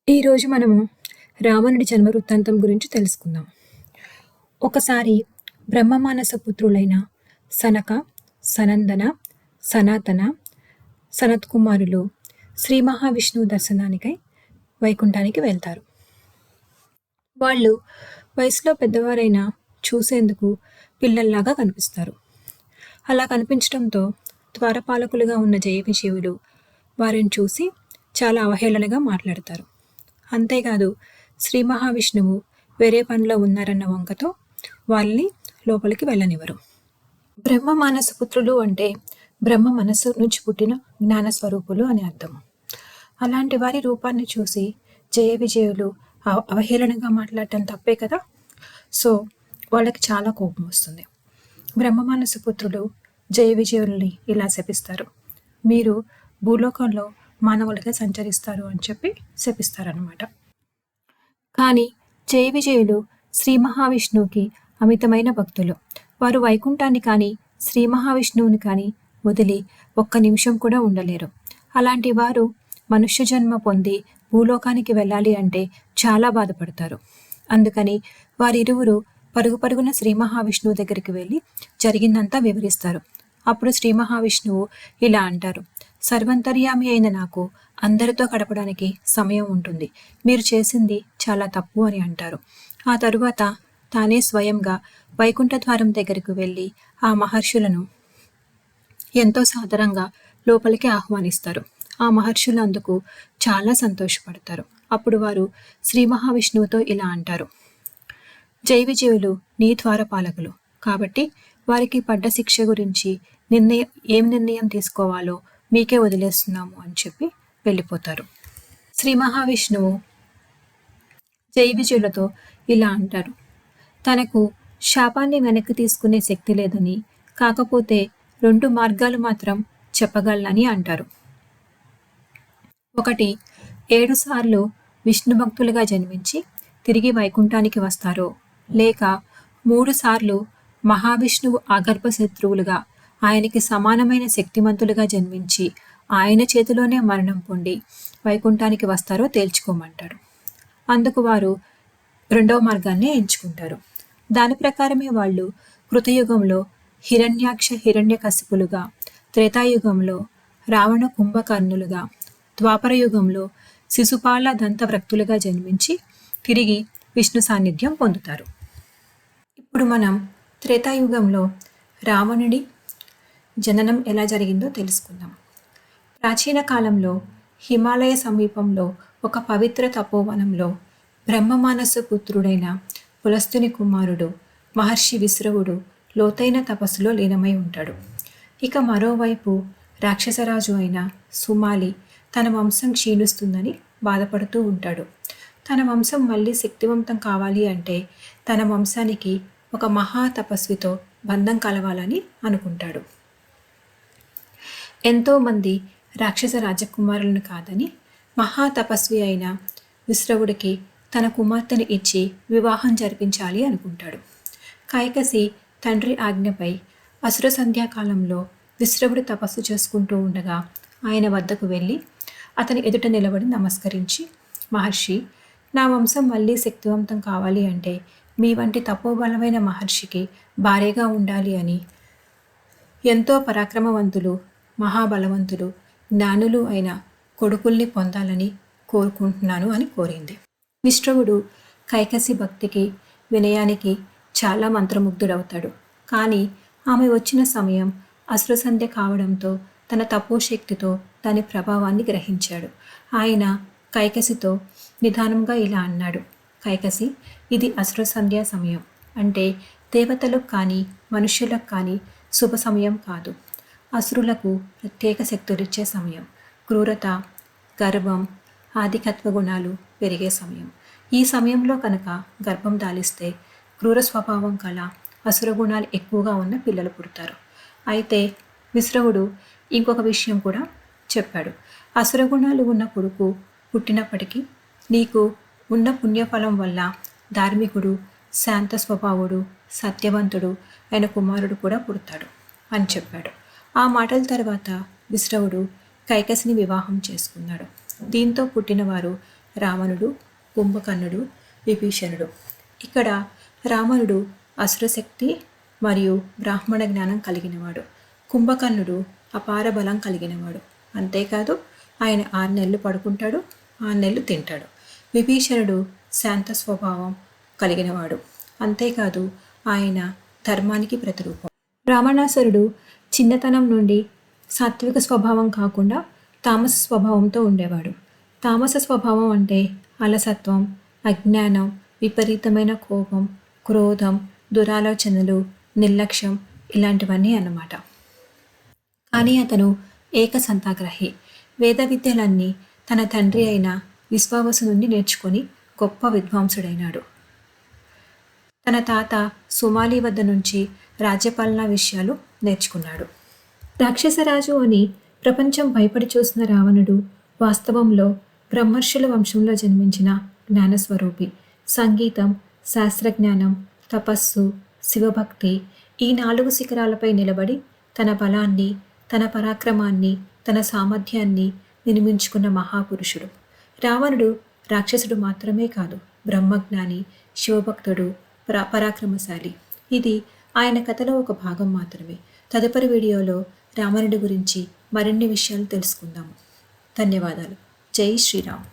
ఈరోజు మనము రావణుడి జన్మ వృత్తాంతం గురించి తెలుసుకుందాం. ఒకసారి బ్రహ్మమానస పుత్రులైన సనక, సనందన, సనాతన, సనత్కుమారులు శ్రీ మహావిష్ణువు దర్శనానికై వైకుంఠానికి వెళ్తారు. వాళ్ళు వయసులో పెద్దవారైనా చూసేందుకు పిల్లల్లాగా కనిపిస్తారు. అలా కనిపించడంతో ద్వారపాలకులుగా ఉన్న జయ విజయులు వారిని చూసి చాలా అవహేళనగా మాట్లాడతారు. అంతేకాదు శ్రీ మహావిష్ణువు వేరే పనిలో ఉన్నారన్న వంకతో వాళ్ళని లోపలికి వెళ్ళనివ్వరు. బ్రహ్మ మానస పుత్రులు అంటే బ్రహ్మ మనస్సు నుంచి పుట్టిన జ్ఞాన స్వరూపులు అని అర్థం. అలాంటి వారి రూపాన్ని చూసి జయ విజయులు అవహేళనగా మాట్లాడటం తప్పే కదా. సో వాళ్ళకి చాలా కోపం వస్తుంది. బ్రహ్మ మానస పుత్రులు జయ విజయుల్ని ఇలా శపిస్తారు, మీరు భూలోకంలో మానవులుగా సంచరిస్తారు అని చెప్పి శపిస్తారనమాట. కానీ జయ విజయులు శ్రీ మహావిష్ణువుకి అమితమైన భక్తులు. వారు వైకుంఠాన్ని కానీ శ్రీ మహావిష్ణువుని కానీ వదిలి ఒక్క నిమిషం కూడా ఉండలేరు. అలాంటి వారు మనుష్య జన్మ పొంది భూలోకానికి వెళ్ళాలి అంటే చాలా బాధపడతారు. అందుకని వారిరువురు పరుగు పరుగున శ్రీ మహావిష్ణువు దగ్గరికి వెళ్ళి జరిగిందంతా వివరిస్తారు. అప్పుడు శ్రీ మహావిష్ణువు ఇలా అంటారు, సర్వంతర్యామి అయిన నాకు అందరితో గడపడానికి సమయం ఉంటుంది, మీరు చేసింది చాలా తప్పు అని అంటారు. ఆ తరువాత తానే స్వయంగా వైకుంఠ ద్వారం దగ్గరకు వెళ్ళి ఆ మహర్షులను ఎంతో సాదరంగా లోపలికి ఆహ్వానిస్తారు. ఆ మహర్షులు అందుకు చాలా సంతోషపడతారు. అప్పుడు వారు శ్రీ మహావిష్ణువుతో ఇలా అంటారు, జై విజయులు నీ ద్వారపాలకులు కాబట్టి వారికి పడ్డ శిక్ష గురించి ఏం నిర్ణయం తీసుకోవాలో మీకే వదిలేస్తున్నాము అని చెప్పి వెళ్ళిపోతారు. శ్రీ మహావిష్ణువు జై విజయులతో ఇలా అంటారు, తనకు శాపాన్ని వెనక్కి తీసుకునే శక్తి లేదని, కాకపోతే 2 మార్గాలు మాత్రం చెప్పగలనని అంటారు. ఒకటి, 7 సార్లు విష్ణు భక్తులుగా జన్మించి తిరిగి వైకుంఠానికి వస్తారో, లేక 3 సార్లు మహావిష్ణువు ఆగర్భ శత్రువులుగా ఆయనకి సమానమైన శక్తిమంతులుగా జన్మించి ఆయన చేతిలోనే మరణం పొంది వైకుంఠానికి వస్తారో తేల్చుకోమంటారు. అందుకు వారు 2వ మార్గాన్ని ఎంచుకుంటారు. దాని ప్రకారమే వాళ్ళు కృతయుగంలో హిరణ్యాక్ష హిరణ్యకశిపులుగా, త్రేతాయుగంలో రావణ కుంభకర్ణులుగా, ద్వాపర యుగంలో శిశుపాల దంతవ్రక్తులుగా జన్మించి తిరిగి విష్ణు సాన్నిధ్యం పొందుతారు. ఇప్పుడు మనం త్రేతాయుగంలో రావణుడి జననం ఎలా జరిగిందో తెలుసుకుందాం. ప్రాచీన కాలంలో హిమాలయ సమీపంలో ఒక పవిత్ర తపోవనంలో బ్రహ్మమానస పుత్రుడైన పులస్తుని కుమారుడు మహర్షి విశ్రవుడు లోతైన తపస్సులో లీనమై ఉంటాడు. ఇక మరోవైపు రాక్షసరాజు అయిన సుమాలి తన వంశం క్షీణిస్తుందని బాధపడుతూ ఉంటాడు. తన వంశం మళ్ళీ శక్తివంతం కావాలి అంటే తన వంశానికి ఒక మహా తపస్వితో బంధం కలవాలని అనుకుంటాడు. ఎంతోమంది రాక్షస రాజకుమారులను కాదని మహాతపస్వి అయిన విశ్రవుడికి తన కుమార్తెను ఇచ్చి వివాహం జరిపించాలి అనుకుంటాడు. కైకసి తండ్రి ఆజ్ఞపై అసుర సంధ్యాకాలంలో విశ్రవుడు తపస్సు చేసుకుంటూ ఉండగా ఆయన వద్దకు వెళ్ళి అతని ఎదుట నిలబడి నమస్కరించి, మహర్షి, నా వంశం మళ్ళీ శక్తివంతం కావాలి అంటే మీ వంటి తపోబలమైన మహర్షికి భార్యగా ఉండాలి అని, ఎంతో పరాక్రమవంతులు, మహాబలవంతులు, జ్ఞానులు అయిన కొడుకుల్ని పొందాలని కోరుకుంటున్నాను అని కోరింది. విశ్రవుడు కైకసి భక్తికి వినయానికి చాలా మంత్రముగ్ధుడవుతాడు. కానీ ఆమె వచ్చిన సమయం అసుర సంధ్య కావడంతో తన తపోశక్తితో దాని ప్రభావాన్ని గ్రహించాడు. ఆయన కైకసితో నిదానంగా ఇలా అన్నాడు, కైకసి, ఇది అసుర సంధ్యా సమయం, అంటే దేవతలకు కానీ మనుష్యులకు కానీ శుభ సమయం కాదు. అసురులకు ప్రత్యేక శక్తులిచ్చే సమయం. క్రూరత, గర్వం, ఆధికత్వ గుణాలు పెరిగే సమయం. ఈ సమయంలో కనుక గర్భం దాలిస్తే క్రూర స్వభావం కల అసుర గుణాలు ఎక్కువగా ఉన్న పిల్లలు పుడతారు. అయితే విశ్రవుడు ఇంకొక విషయం కూడా చెప్పాడు, అసుర గుణాలు ఉన్న కొడుకు పుట్టినప్పటికీ నీకు ఉన్న పుణ్యఫలం వల్ల ధార్మికుడు, శాంత స్వభావుడు, సత్యవంతుడు అయిన కుమారుడు కూడా పుడతాడు అని చెప్పాడు. ఆ మాటల తర్వాత విశ్రవుడు కైకసిని వివాహం చేసుకున్నాడు. దీంతో పుట్టినవారు రావణుడు, కుంభకర్ణుడు, విభీషణుడు. ఇక్కడ రావణుడు అసురశక్తి మరియు బ్రాహ్మణ జ్ఞానం కలిగినవాడు. కుంభకర్ణుడు అపార బలం కలిగినవాడు. అంతేకాదు ఆయన 6 నెలలు పడుకుంటాడు, 6 నెలలు తింటాడు. విభీషణుడు శాంత స్వభావం కలిగినవాడు. అంతేకాదు ఆయన ధర్మానికి ప్రతిరూపం. రావణాసురుడు చిన్నతనం నుండి సాత్విక స్వభావం కాకుండా తామస స్వభావంతో ఉండేవాడు. తామస స్వభావం అంటే అలసత్వం, అజ్ఞానం, విపరీతమైన కోపం, క్రోధం, దురాలోచనలు, నిర్లక్ష్యం ఇలాంటివన్నీ అన్నమాట. కానీ అతను ఏకసంతాగ్రహి. వేద విద్యలన్నీ తన తండ్రి అయిన విశ్వావసు నుండి నేర్చుకొని గొప్ప విద్వాంసుడైనాడు. తన తాత సుమాలి వద్ద నుంచి రాజ్యపాలనా విషయాలు నేర్చుకున్నాడు. రాక్షసరాజు అని ప్రపంచం భయపడి చూసిన రావణుడు వాస్తవంలో బ్రహ్మర్షుల వంశంలో జన్మించిన జ్ఞానస్వరూపి. సంగీతం, శాస్త్రజ్ఞానం, తపస్సు, శివభక్తి ఈ 4 శిఖరాలపై నిలబడి తన బలాన్ని, తన పరాక్రమాన్ని, తన సామర్థ్యాన్ని నిర్మించుకున్న మహాపురుషుడు. రావణుడు రాక్షసుడు మాత్రమే కాదు, బ్రహ్మజ్ఞాని, శివభక్తుడు, పరాక్రమశాలి. ఇది ఆయన కథలో ఒక భాగం మాత్రమే. తదుపరి వీడియోలో రావణుడి గురించి మరిన్ని విషయాలు తెలుసుకుందాము. ధన్యవాదాలు. జై శ్రీరామ్.